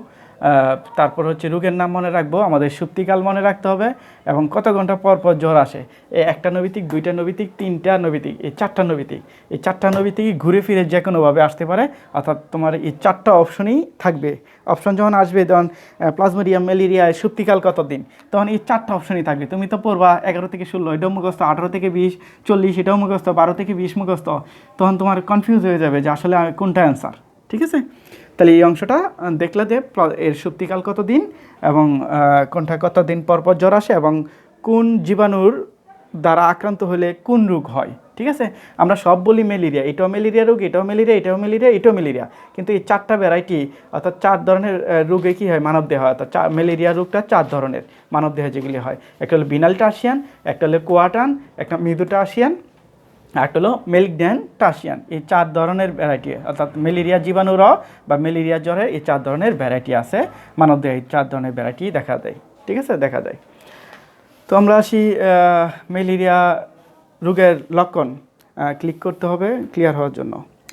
তারপর হচ্ছে রোগের নাম মনে রাখবো, আমাদের সুপ্তিকাল মনে রাখতে হবে এবং কত ঘন্টা পর পর জ্বর আসে। এই 1টা নৈবিতিক, 2টা নৈবিতিক, 3টা নৈবিতিক, এই 4টা নৈবিতিক, এই 4টা নৈবিতিকই ঘুরে ফিরে যে কোনোভাবে আসতে পারে, অর্থাৎ তোমার এই 4টা অপশনই থাকবে। অপশন যখন আসবে, যখন প্লাজমোডিয়াম ম্যালেরিয়ায় সুপ্তিকাল কত দিন, তখন এই 4টা অপশনই থাকবে। তুমি তো পড়বা 11 থেকে 16 এটাও মুখস্থ, 18 থেকে 20, 40 এটাও মুখস্থ, 12 থেকে 20 মুখস্থ, তখন তোমার কনফিউজ হয়ে যাবে যে আসলে কোনটা অ্যান্সার, ঠিক আছে। তাহলে এই অংশটা দেখলে যে এর সুপ্তিকাল কত দিন এবং কোনটা কত দিন পর পর জ্বর আসে এবং কোন জীবাণুর দ্বারা আক্রান্ত হলে কোন রোগ হয়, ঠিক আছে। আমরা সব বলি ম্যালেরিয়া, এটাও ম্যালেরিয়া রোগ, এটাও ম্যালেরিয়া, এটাও ম্যালেরিয়া, এটাও ম্যালেরিয়া, কিন্তু এই 4টা ভ্যারাইটি অর্থাৎ 4 ধরনের রোগে কী হয়, মানবদেহ হয়, অর্থাৎ ম্যালেরিয়া রোগটা 4 ধরনের মানবদেহ যেগুলি হয়, একটা হলো ভিনাইল টার্সিয়ান, একটা হলো কোয়াটান, একটা মৃদু টার্সিয়ান, একটা হলো ম্যালিগন্যান্ট টার্সিয়ান। এই 4 ধরনের ভ্যারাইটি, অর্থাৎ ম্যালেরিয়া জীবাণুর বা ম্যালেরিয়া জ্বরে এই 4 ধরনের ভ্যারাইটি আছে মানবদেহে, এই 4 ধরনের ভ্যারাইটি দেখা দেয়, ঠিক আছে, দেখা যায়। তো আমরা আসি ম্যালেরিয়া রোগের লক্ষণ, ক্লিক করতে হবে ক্লিয়ার হওয়ার জন্য।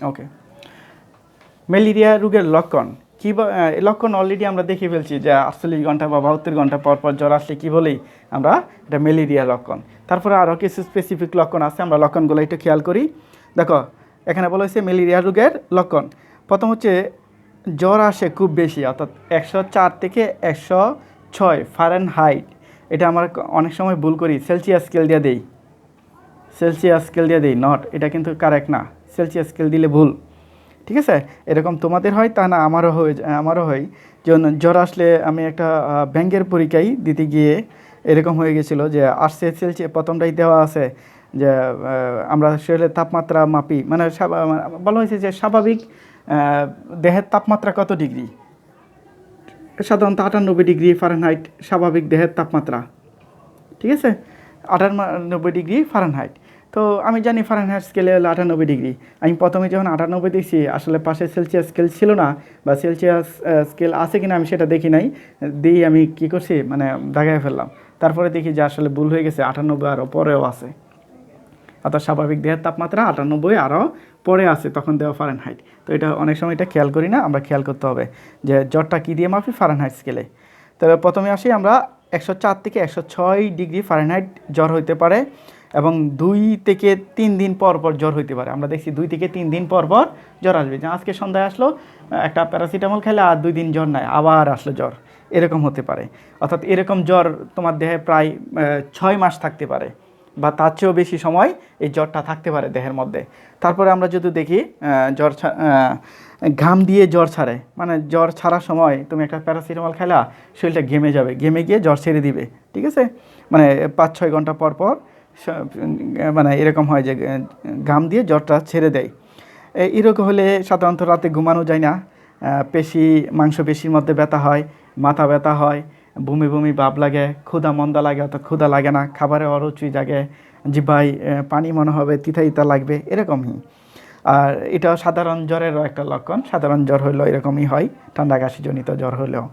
ওকে, ম্যালেরিয়া রোগের লক্ষণ কী লক্ষণ অলরেডি আমরা দেখে ফেলছি যে 48 ঘন্টা বা 72 ঘন্টা পর পর জ্বর আসলে কী বলি আমরা, এটা ম্যালেরিয়া লক্ষণ। তারপরে আরও কিছু স্পেসিফিক লক্ষণ আছে, আমরা লক্ষণগুলো একটু খেয়াল করি। দেখো এখানে বলা হয়েছে ম্যালেরিয়া রোগের লক্ষণ। প্রথম হচ্ছে জ্বর আসে খুব বেশি, অর্থাৎ 104 থেকে 106 ফারেনহাইট। এটা আমরা অনেক সময় ভুল করি, সেলসিয়াস স্কেল দিয়ে দেই, সেলসিয়াস স্কেল দিয়ে দিই, নট, এটা কিন্তু কারেক্ট না, সেলসিয়াস স্কেল দিলে ভুল। ঠিক আছে, এরকম তোমাদের হয় তা না আমারও হয়। যেমন জ্বর আসলে আমি একটা ব্যাংকের পরীক্ষায় দিতে গিয়ে এরকম হয়ে গেছিলো যে আসছে সেলসিয়াস, প্রথমটাই দেওয়া আছে যে আমরা শরীরের তাপমাত্রা মাপি, মানে বলা হয়েছে যে স্বাভাবিক দেহের তাপমাত্রা কত ডিগ্রি, সাধারণত 98 ডিগ্রি ফারেনহাইট স্বাভাবিক দেহের তাপমাত্রা। ঠিক আছে, 98 ডিগ্রি ফারেনহাইট। তো আমি জানি ফারেনহাইট স্কেলে হলো 98 ডিগ্রি। আমি প্রথমে যখন 98 দেখছি, আসলে পাশে সেলসিয়াস স্কেল ছিল না, বা সেলসিয়াস স্কেল আছে কিনা আমি সেটা দেখি নাই, দিয়ে আমি কী করছি, মানে দাগায় ফেললাম। তারপরে দেখি যে আসলে ভুল হয়ে গেছে, 98 আরও পরেও আছে, অর্থাৎ স্বাভাবিক দেহের তাপমাত্রা 98 আরও পরে আছে, তখন দেওয়া ফারেনহাইট। তো এটা অনেক সময় এটা খেয়াল করি না, আমরা খেয়াল করতে হবে যে জ্বরটা কী দিয়ে মাপি, ফারেনহাইট স্কেলে। তাহলে প্রথমে আসি আমরা 104 থেকে 106 ডিগ্রি ফারেনহাইট জ্বর হইতে পারে, এবং 2 থেকে 3 দিন পর পর জ্বর হইতে পারে। আমরা দেখছি 2 থেকে 3 দিন পর পর জ্বর আসবে, যে আজকে সন্ধ্যায় আসলো, একটা প্যারাসিটামল খেলে আর 2 দিন জ্বর নাই, আবার আসলো জ্বর, এরকম হতে পারে। অর্থাৎ এরকম জ্বর তোমার দেহে প্রায় 6 মাস থাকতে পারে, বা তার চেয়েও বেশি সময় এই জ্বরটা থাকতে পারে দেহের মধ্যে। তারপরে আমরা যদি দেখি জ্বর ঘাম দিয়ে জ্বর ছাড়ে, মানে জ্বর ছাড়ার সময় তুমি একটা প্যারাসিটামল খেলা, শরীরটা ঘেমে যাবে, ঘেমে গিয়ে জ্বর ছেড়ে দিবে। ঠিক আছে, মানে 5-6 ঘন্টা পর পর মানে এরকম হয় যে ঘাম দিয়ে জ্বরটা ছেড়ে দেয়। এই রোগ হলে সাধারণত রাতে ঘুমানো যায় না, মাংসপেশির মধ্যে ব্যথা হয়, মাথা ব্যথা হয়, বমি বমি ভাব লাগে, ক্ষুধা মন্দা লাগে, অর্থাৎ ক্ষুধা লাগে না, খাবারে অরুচি জাগে, জিহ্বায় পানি মনে হবে, তিতা তিতা লাগবে, এরকমই। আর এটাও সাধারণ জ্বরেরও একটা লক্ষণ, সাধারণ জ্বর হলেও এরকমই হয়, ঠান্ডা কাশিজনিত জ্বর হলেও।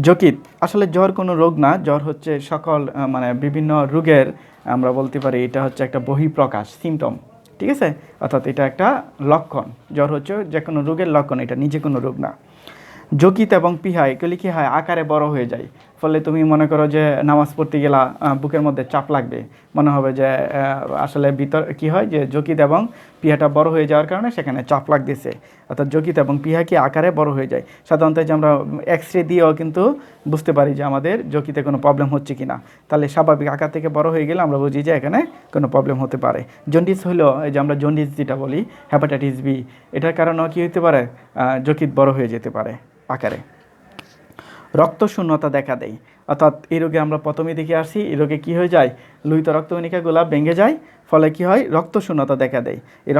যকৃৎ, আসলে জ্বর কোনো রোগ না, জ্বর হচ্ছে সকল মানে বিভিন্ন রোগের, আমরা বলতে পারি এটা হচ্ছে একটা বহিঃপ্রকাশ, সিমটম। ঠিক আছে, অর্থাৎ এটা একটা লক্ষণ, জ্বর হচ্ছে যে কোনো রোগের লক্ষণ, এটা নিজে কোনো রোগ না। যকৃৎ এবং পিহা এগুলি কী হয়, আকারে বড় হয়ে যায়, ফলে তুমি মনে করো যে নামাজ পড়তে গেলা, বুকের মধ্যে চাপ লাগবে, মনে হবে যে আসলে ভিতর কী হয় যে যকৃৎ এবং পিহাটা বড় হয়ে যাওয়ার কারণে সেখানে চাপ লাগতেছে, অর্থাৎ যকৃৎ এবং পিহা কি আকারে বড় হয়ে যায়। সাধারণত যে আমরা এক্স রে দিয়েও কিন্তু বুঝতে পারি যে আমাদের যকৃতে কোনো প্রবলেম হচ্ছে কি না, তাহলে স্বাভাবিক আকার থেকে বড় হয়ে গেলে আমরা বুঝি যে এখানে কোনো প্রবলেম হতে পারে। জন্ডিস হলো, এই যে আমরা জন্ডিস যেটা বলি, হেপাটাইটিস বি, এটার কারণেও কী হতে পারে, যকৃৎ বড় হয়ে যেতে পারে আকারে। রক্তশূন্যতা দেখা দেয়, অর্থাৎ এই রোগে আমরা প্রথমেই দেখে আসি, এই রোগে কী হয়ে যায়, লোহিত রক্তকণিকাগুলো ভেঙে যায়, ফলে কী হয়, রক্তশূন্যতা দেখা দেয়। এই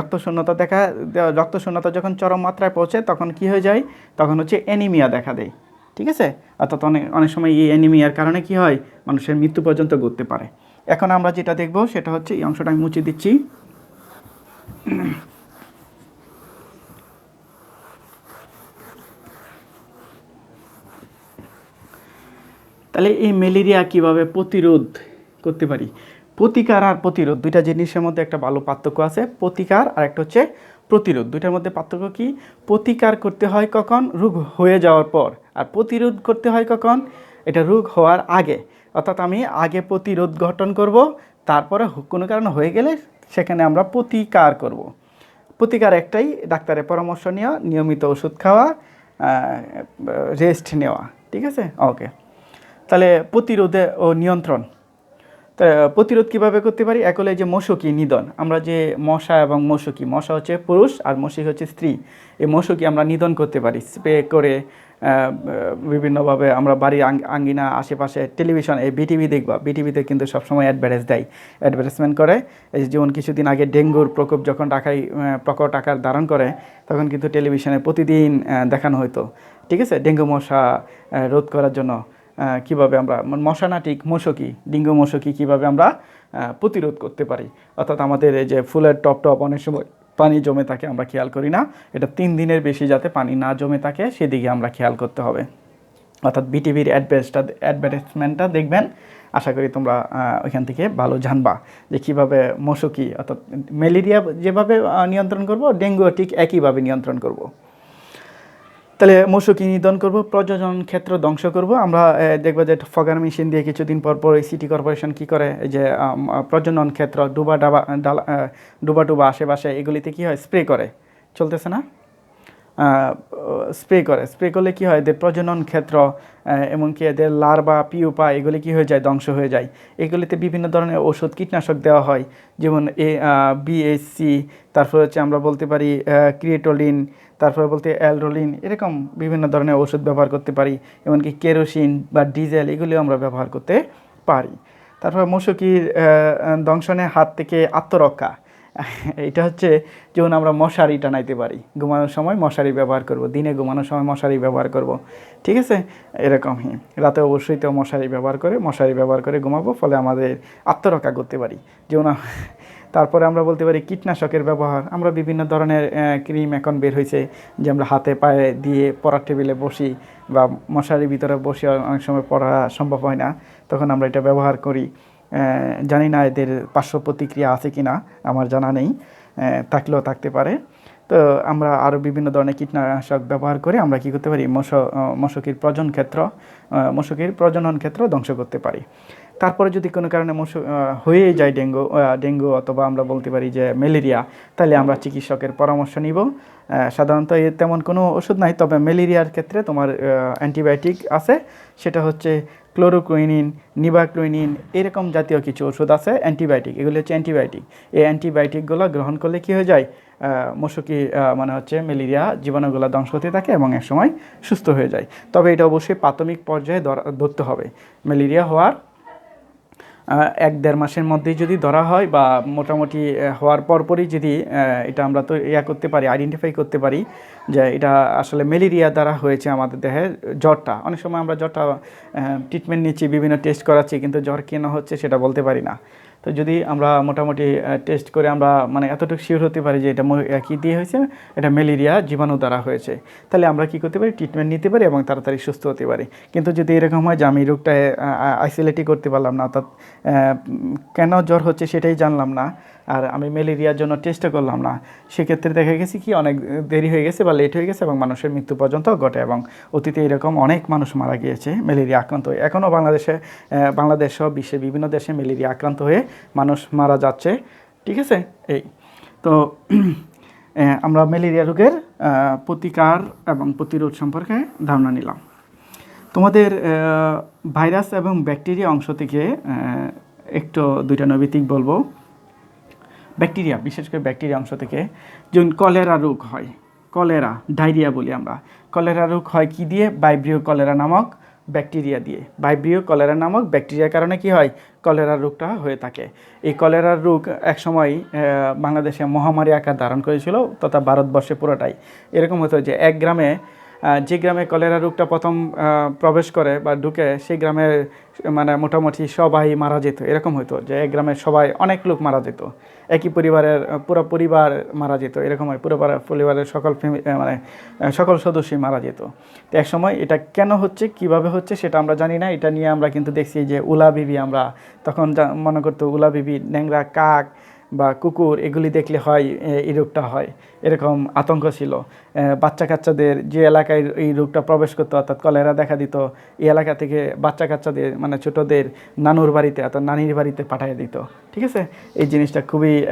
রক্তশূন্যতা যখন চরম মাত্রায় পৌঁছে, তখন কী হয়ে যায়, তখন হচ্ছে অ্যানিমিয়া দেখা দেয়। ঠিক আছে, অর্থাৎ অনেক সময় এই অ্যানিমিয়ার কারণে কী হয়, মানুষের মৃত্যু পর্যন্ত ঘটতে পারে। এখন আমরা যেটা দেখব সেটা হচ্ছে, এই অংশটা আমি মুছে দিচ্ছি। তাহলে এই ম্যালেরিয়া কীভাবে প্রতিরোধ করতে পারি? প্রতিকার আর প্রতিরোধ দুইটা জিনিসের মধ্যে একটা ভালো পার্থক্য আছে। প্রতিকার আর একটা হচ্ছে প্রতিরোধ, দুইটার মধ্যে পার্থক্য কি? প্রতিকার করতে হয় কখন, রোগ হয়ে যাওয়ার পর, আর প্রতিরোধ করতে হয় কখন, এটা রোগ হওয়ার আগে। অর্থাৎ আমি আগে প্রতিরোধ গঠন করব, তারপরে কোনো কারণে হয়ে গেলে সেখানে আমরা প্রতিকার করব। প্রতিকার একটাই, ডাক্তারের পরামর্শ নেওয়া, নিয়মিত ওষুধ খাওয়া, রেস্ট নেওয়া। ঠিক আছে, ওকে। তাহলে প্রতিরোধে ও নিয়ন্ত্রণ, তা প্রতিরোধ কীভাবে করতে পারি? এক হলো যে মশকি নিধন, আমরা যে মশা এবং মশকি, মশা হচ্ছে পুরুষ আর মশকি হচ্ছে স্ত্রী, এই মশকি আমরা নিধন করতে পারি স্প্রে করে, বিভিন্নভাবে আমরা বাড়ির আঙ্গিনা আশেপাশে, টেলিভিশন, এই বিটিভি দেখবা, বিটিভিতে কিন্তু সবসময় অ্যাডভার্টাইজমেন্ট করে। এই যেমন কিছুদিন আগে ডেঙ্গুর প্রকোপ যখন প্রকট আকার ধারণ করে, তখন কিন্তু টেলিভিশনে প্রতিদিন দেখানো হতো। ঠিক আছে, ডেঙ্গু মশা রোধ করার জন্য কীভাবে আমরা মশানাটিক মশকি, ডেঙ্গু মশকি কীভাবে আমরা প্রতিরোধ করতে পারি। অর্থাৎ আমাদের এই যে ফুলের টপ অনেক সময় পানি জমে থাকে, আমরা খেয়াল করি না, এটা 3 দিনের বেশি যাতে পানি না জমে থাকে সেদিকে আমরা খেয়াল করতে হবে। অর্থাৎ বিটিভির অ্যাডভার্টাইজমেন্টটা দেখবেন, আশা করি তোমরা ওইখান থেকে ভালো জানবা যে কীভাবে মশকি, অর্থাৎ ম্যালেরিয়া যেভাবে নিয়ন্ত্রণ করব, ডেঙ্গু ঠিক একইভাবে নিয়ন্ত্রণ করব। তাহলে মশকি নিধন করব, প্রজনন ক্ষেত্র ধ্বংস করব। আমরা দেখবো যে ফগার মেশিন দিয়ে কিছুদিন পর পর এই সিটি কর্পোরেশন কী করে, এই যে প্রজনন ক্ষেত্র ডুবা ডুবা আশেপাশে এগুলিতে কী হয়, স্প্রে করে, চলতেছে না, স্প্রে করলে কী হয়, এদের প্রজনন ক্ষেত্র এমনকি এদের লার্ভা পিউপা এগুলি কী হয়ে যায়, ধ্বংস হয়ে যায়। এগুলিতে বিভিন্ন ধরনের ওষুধ কীটনাশক দেওয়া হয়, যেমন বিএসসি, তারপর হচ্ছে আমরা বলতে পারি ক্রিয়েটোলিন, তারপরে বলতে অ্যালডোলিন, এরকম বিভিন্ন ধরনের ওষুধ ব্যবহার করতে পারি, এমনকি কেরোসিন বা ডিজেল এগুলিও আমরা ব্যবহার করতে পারি। তারপর মশকির দংশনের হাত থেকে আত্মরক্ষা, এটা হচ্ছে যেমন আমরা মশারি টানাইতে পারি, ঘুমানোর সময় মশারি ব্যবহার করব, দিনে ঘুমানোর সময় মশারি ব্যবহার করব, ঠিক আছে, এরকমই রাতে অবশ্যই তো মশারি ব্যবহার করে ঘুমাবো, ফলে আমাদের আত্মরক্ষা করতে পারি। যেমন তারপরে আমরা বলতে পারি কীটনাশকের ব্যবহার, আমরা বিভিন্ন ধরনের ক্রিম এখন বের হয়েছে যে আমরা হাতে পায়ে দিয়ে পড়ার টেবিলে বসি বা মশারির ভিতরে বসে অনেক সময় পড়া সম্ভব হয় না, তখন আমরা এটা ব্যবহার করি। জানি না এদের পার্শ্ব প্রতিক্রিয়া আছে কি না, আমার জানা নেই, থাকলেও থাকতে পারে। তো আমরা আরও বিভিন্ন ধরনের কীটনাশক ব্যবহার করে আমরা কী করতে পারি, মশকির প্রজনন ক্ষেত্র ধ্বংস করতে পারি। তারপরে যদি কোনো কারণে হয়েই যায় ডেঙ্গু অথবা আমরা বলতে পারি যে ম্যালেরিয়া, তাহলে আমরা চিকিৎসকের পরামর্শ নিব। সাধারণত এর তেমন কোনো ওষুধ নাই, তবে ম্যালেরিয়ার ক্ষেত্রে তোমার অ্যান্টিবায়োটিক আছে, সেটা হচ্ছে ক্লোরোকুইনিন, নিভাক্লোইনিন, এরকম জাতীয় কিছু ওষুধ আছে অ্যান্টিবায়োটিক, এগুলো হচ্ছে অ্যান্টিবায়োটিক। এই অ্যান্টিবায়োটিকগুলো গ্রহণ করলে কী হয়ে যায়, মশকি মানে হচ্ছে ম্যালেরিয়া জীবাণুগুলো ধ্বংস হতে থাকে এবং একসময় সুস্থ হয়ে যায়। তবে এটা অবশ্যই প্রাথমিক পর্যায়ে ধরতে হবে। ম্যালেরিয়া হওয়ার 1-1.5 মাসের মধ্যেই যদি ধরা হয় বা মোটামুটি হওয়ার পরপরই যদি এটা আমরা তো করতে পারি, আইডেন্টিফাই করতে পারি যে এটা আসলে ম্যালেরিয়া দ্বারা হয়েছে আমাদের দেহে জ্বরটা। অনেক সময় আমরা জ্বরটা ট্রিটমেন্ট নিচ্ছি, বিভিন্ন টেস্ট করাচ্ছি, কিন্তু জ্বর কেন হচ্ছে সেটা বলতে পারি না। তো যদি আমরা মোটামুটি টেস্ট করে আমরা মানে এতটুকু শিওর হতে পারি যে এটা কী দিয়ে হয়েছে, এটা ম্যালেরিয়া জীবাণু দ্বারা হয়েছে, তাহলে আমরা কী করতে পারি, ট্রিটমেন্ট নিতে পারি এবং তাড়াতাড়ি সুস্থ হতে পারি। কিন্তু যদি এরকম হয় যে আমি রোগটা আইসোলেটই করতে পারলাম না, অর্থাৎ কেন জ্বর হচ্ছে সেটাই জানলাম না, আর আমি ম্যালেরিয়ার জন্য টেস্টও করলাম না, সেক্ষেত্রে দেখা গেছে কি অনেক দেরি হয়ে গেছে বা লেট হয়ে গেছে এবং মানুষের মৃত্যু পর্যন্ত ঘটে, এবং অতীতে এরকম অনেক মানুষ মারা গিয়েছে ম্যালেরিয়া আক্রান্ত হয়ে। এখনও বাংলাদেশ সহ বিশ্বের বিভিন্ন দেশে ম্যালেরিয়া আক্রান্ত হয়ে মানুষ মারা যাচ্ছে, ঠিক আছে। এই তো আমরা ম্যালেরিয়া রোগের প্রতিকার এবং প্রতিরোধ সম্পর্কে ধারণা নিলাম। তোমাদের ভাইরাস এবং ব্যাকটেরিয়া অংশ থেকে একটু 2টা নৈমিত্তিক বলবো। ব্যাকটেরিয়া, বিশেষ করে ব্যাকটেরিয়া অংশ থেকে যেমন কলেরা রোগ হয়, কলেরা ডায়রিয়া বলি আমরা। কলেরা রোগ হয় কি দিয়ে, ভাইব্রিও কলেরা নামক ব্যাকটেরিয়া দিয়ে। ভাইব্রিও কলেরা নামক ব্যাকটেরিয়ার কারণে কি হয়, কলেরা রোগটা হয়ে থাকে। এই কলেরার রোগ একসময় বাংলাদেশে মহামারী আকার ধারণ করেছিল, তথা ভারতবর্ষে পুরোটাই। এরকম হতো যে এক গ্রামে, যে গ্রামে কলেরা রোগটা প্রথম প্রবেশ করে বা ঢুকে, সেই গ্রামের মানে মোটামুটি সবাই মারা যেত। এরকম হতো যে এক গ্রামের সবাই, অনেক লোক মারা যেত, একই পরিবারের পুরো পরিবার মারা যেত, এরকম হয়, পুরো পরিবারের সকল সদস্যই মারা যেত। তো এক সময় এটা কেন হচ্ছে, কিভাবে হচ্ছে সেটা আমরা জানি না। এটা নিয়ে আমরা কিন্তু দেখছি যে উলাবিবি, আমরা তখন মনে করতো উলাবিবি, ন্যাংরা, কাক বা কুকুর এগুলি দেখলে হয় এই রোগটা হয়, এরকম আতঙ্ক ছিল। বাচ্চা কাচ্চাদের যে এলাকায় এই রোগটা প্রবেশ করতো, অর্থাৎ কলেরা দেখা দিত, এই এলাকা থেকে বাচ্চা কাচ্চাদের মানে ছোটোদের নানুর বাড়িতে অর্থাৎ নানির বাড়িতে পাঠিয়ে দিত, ঠিক আছে। এই জিনিসটা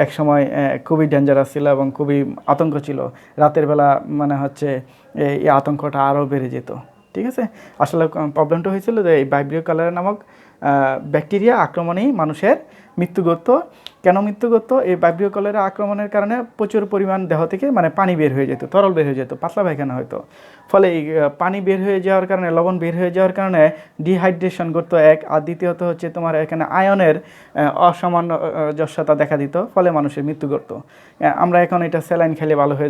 একসময় খুবই ডেঞ্জারাস ছিল এবং খুবই আতঙ্ক ছিল। রাতের বেলা মানে হচ্ছে এই আতঙ্কটা আরও বেড়ে যেত, ঠিক আছে। আসলে প্রবলেমটা হয়েছিল যে এই ভাইব্রিও কলেরা নামক ব্যাকটেরিয়া আক্রমণেই মানুষের মৃত্যু ঘটতো। কেন মৃত্যু ঘটতো, এই ভাইব্রিও কলেরা আক্রমণের কারণে প্রচুর পরিমাণ দেহ থেকে মানে পানি বের হয়ে যেত, তরল বের হয়ে যেত, পাতলা পায়খানা হতো। ফলে এই পানি বের হয়ে যাওয়ার কারণে, লবণ বের হয়ে যাওয়ার কারণে ডিহাইড্রেশন করতো এক, আর দ্বিতীয়ত হচ্ছে তোমার এখানে আয়নের অসামঞ্জস্যতা দেখা দিত, ফলে মানুষের মৃত্যু ঘটতো। আমরা এখন এটা স্যালাইন খেলে ভালো হয়ে যাচ্ছে।